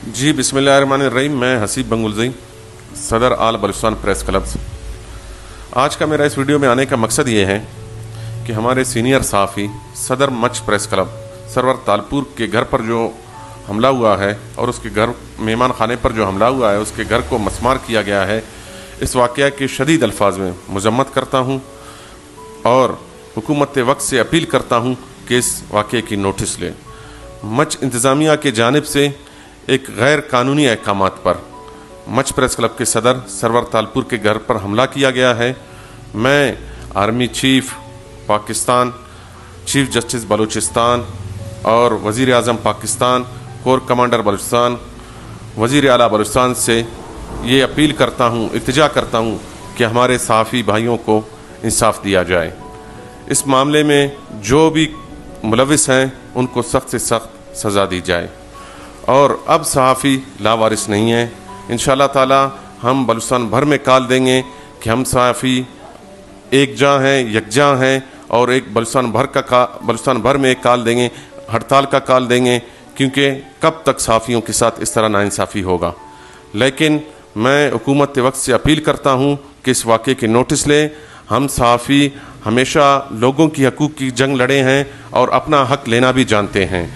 जी बिस्मिल्लाहिर्रहमानिर्रहीम। मैं हसीब बंगुलज़ई, सदर आल बलूचिस्तान प्रेस क्लब। आज का मेरा इस वीडियो में आने का मकसद ये है कि हमारे सीनियर सहाफ़ी सदर मच प्रेस क्लब सरवर तालपुर के घर पर जो हमला हुआ है और उसके घर मेहमान खाने पर जो हमला हुआ है, उसके घर को मसमार किया गया है, इस वाक़या के शदीद अल्फाज में मज़म्मत करता हूँ और हुकूमत वक्त से अपील करता हूँ कि इस वाक़े की नोटिस लें। मच इंतज़ामिया के जानिब से एक गैर कानूनी अहकामात पर मच प्रेस क्लब के सदर सरवर तालपुर के घर पर हमला किया गया है। मैं army chief Pakistan, chief justice Balochistan और वज़ीर आज़म पाकिस्तान, कोर कमांडर बलूचिस्तान, वज़ीर आला बलूचिस्तान से ये अपील करता हूँ, इल्तिजा करता हूँ कि हमारे सहाफ़ी भाइयों को इंसाफ दिया जाए। इस मामले में जो भी मुलविस हैं उनको सख्त से सख्त सज़ा दी जाए और अब सहाफ़ी लावारिस नहीं है। इंशाअल्लाह ताला हम बलूचिस्तान भर में कॉल देंगे कि हम सहाफ़ी एक जहाँ हैं, यकजा हैं और एक बलूचिस्तान भर में एक कॉल देंगे, हड़ताल का कॉल देंगे, क्योंकि कब तक सहाफ़ियों के साथ इस तरह नाइंसाफ़ी होगा। लेकिन मैं हुकूमत वक्त से अपील करता हूँ कि इस वाक़े की नोटिस लें। हम सहाफ़ी हमेशा लोगों की हकूक़ की जंग लड़े हैं और अपना हक़ लेना भी जानते हैं।